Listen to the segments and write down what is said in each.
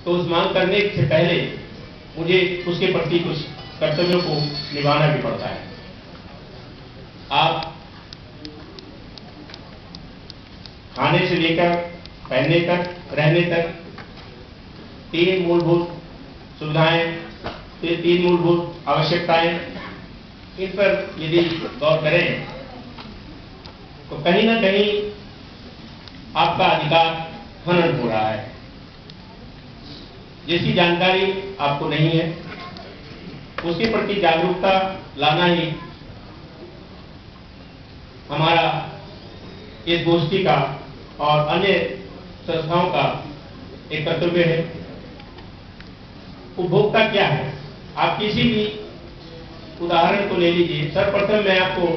तो उस मांग करने से पहले मुझे उसके प्रति कुछ कर्तव्यों को निभाना भी पड़ता है। आप खाने से लेकर पहनने तक, रहने तक 3 मूलभूत सुविधाएं, 3 मूलभूत आवश्यकताएं, इन पर यदि गौर करें तो कहीं ना कहीं आपका अधिकार हनन हो रहा है। जिसकी जानकारी आपको नहीं है उसके प्रति जागरूकता लाना ही हमारा इस गोष्ठी का और अन्य संस्थाओं का एक कर्तव्य है। उपभोक्ता क्या है? आप किसी भी उदाहरण को ले लीजिए। सर्वप्रथम मैं आपको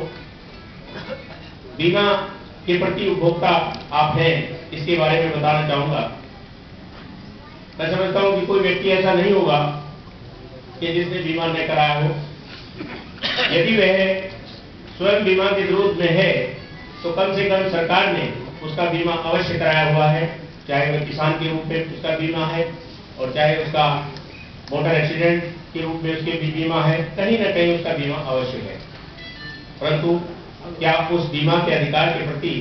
बीमा के प्रति उपभोक्ता आप हैं इसके बारे में बताना चाहूंगा। मैं समझता हूं कि कोई व्यक्ति ऐसा नहीं होगा कि जिसने बीमा न कराया हो। यदि वह स्वयं बीमा के विरोध में है तो कम से कम सरकार ने उसका बीमा अवश्य कराया हुआ है, चाहे वह किसान के रूप में उसका बीमा है और चाहे उसका मोटर एक्सीडेंट के रूप में उसके भी बीमा है, कहीं ना कहीं उसका बीमा अवश्य है। परंतु क्या उस बीमा के अधिकार के प्रति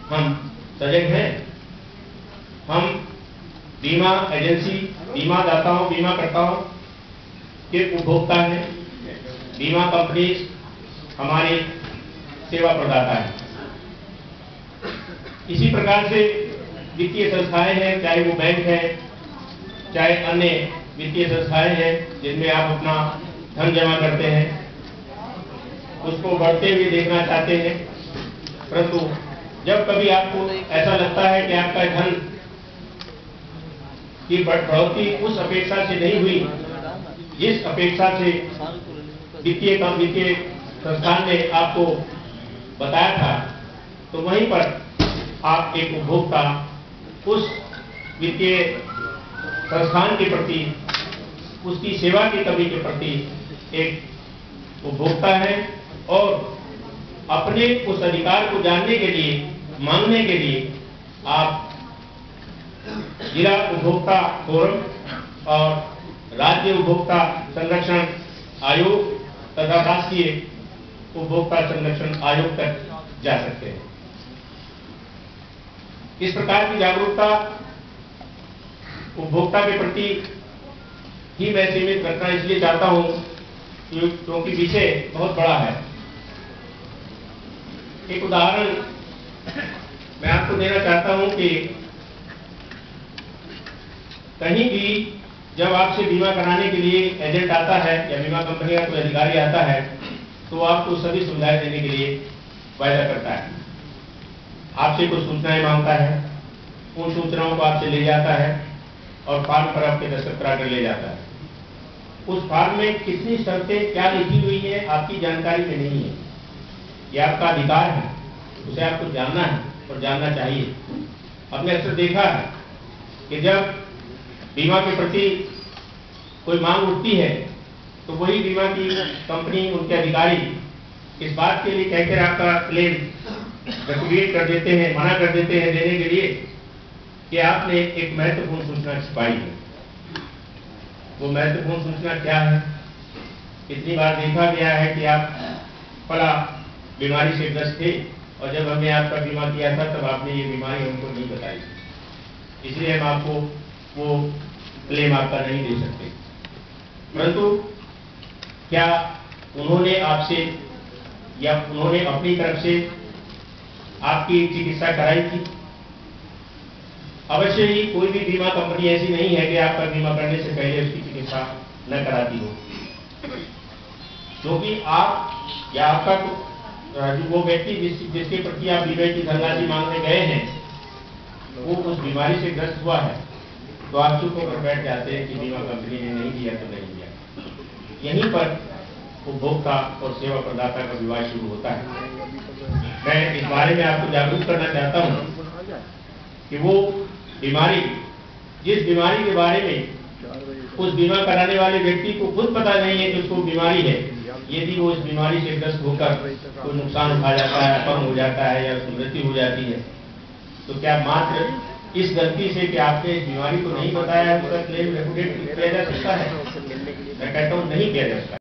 हम सजग हैं? हम बीमा एजेंसी, बीमा दाताओं, बीमा कर्ताओं के उपभोक्ता हैं। बीमा कंपनी हमारी सेवा प्रदाता है। इसी प्रकार से वित्तीय संस्थाएं हैं, चाहे वो बैंक है, चाहे अन्य वित्तीय संस्थाएं हैं जिनमें आप अपना धन जमा करते हैं, उसको बढ़ते हुए देखना चाहते हैं। परंतु जब कभी आपको ऐसा लगता है कि आपका धन की बढ़ोतरी उस अपेक्षा से नहीं हुई जिस अपेक्षा से वित्तीय संस्थान ने आपको बताया था, तो वहीं पर आप एक उपभोक्ता उस वित्तीय संस्थान के प्रति, उसकी सेवा की कमी के प्रति एक उपभोक्ता है और अपने उस अधिकार को जानने के लिए, मांगने के लिए आप जिला उपभोक्ता फोरम और राज्य उपभोक्ता संरक्षण आयोग तथा राष्ट्रीय उपभोक्ता संरक्षण आयोग तक जा सकते हैं। इस प्रकार की जागरूकता उपभोक्ता के प्रति ही मैं सीमित रखना इसलिए चाहता हूं क्योंकि विषय बहुत बड़ा है। एक उदाहरण मैं आपको देना चाहता हूं कि कहीं भी जब आपसे बीमा कराने के लिए एजेंट आता है या बीमा कंपनी का कोई अधिकारी आता है तो आपको सभी सुविधाएं देने के लिए वायदा करता है। आपसे कुछ सूचनाएं मांगता है, उन सूचनाओं को आपसे ले जाता है और फॉर्म पर आपके दस्तखत करा कर ले जाता है। उस फॉर्म में कितनी शर्तें क्या लिखी हुई है आपकी जानकारी में नहीं है। यह आपका अधिकार है, उसे आपको जानना है और जानना चाहिए। हमने अक्सर देखा है कि जब बीमा के प्रति कोई मांग उठती है तो वही बीमा की कंपनी, उनके अधिकारी इस बात के लिए कहकर आपका क्लेम रेक्टिफाइड कर देते हैं, मना कर देते हैं देने के लिए कि आपने एक महत्वपूर्ण सूचना छिपाई है। वो महत्वपूर्ण सूचना क्या है? कितनी बार देखा गया है कि आप फला बीमारी से ग्रस्त थे और जब हमने आपका बीमा किया था तब आपने ये बीमारी हमको नहीं बताई, इसलिए हम आपको वो क्लेम आपका नहीं दे सकते। परंतु क्या उन्होंने आपसे या उन्होंने अपनी तरफ से आपकी चिकित्सा कराई थी? अवश्य ही कोई भी बीमा कंपनी ऐसी नहीं है कि आपका बीमा करने से पहले उसकी चिकित्सा न कराती हो, क्योंकि आप या आपका जो वो व्यक्ति जिसके प्रति आप बीमा की धनराशि मांगने गए हैं वो उस बीमारी से ग्रस्त हुआ है, तो आप चुप होकर बैठ जाते हैं कि बीमा कंपनी ने नहीं दिया तो नहीं दिया। यहीं पर उपभोक्ता और सेवा प्रदाता का विवाद शुरू होता है। मैं इस बारे में आपको जागरूक करना चाहता हूं कि वो बीमारी, जिस बीमारी के बारे में उस बीमा कराने वाले व्यक्ति को खुद पता नहीं है कि उसको बीमारी है, यदि वो इस बीमारी से ग्रस्त होकर कोई नुकसान उठा जाता है, अपंग हो जाता है या उसकी मृत्यु हो जाती है, तो क्या मात्र इस गलती से कि आपने इस बीमारी को नहीं बताया, उसका क्लेम रेपुटेट किया जा सकता है? मैं कहता हूं नहीं किया जा सकता।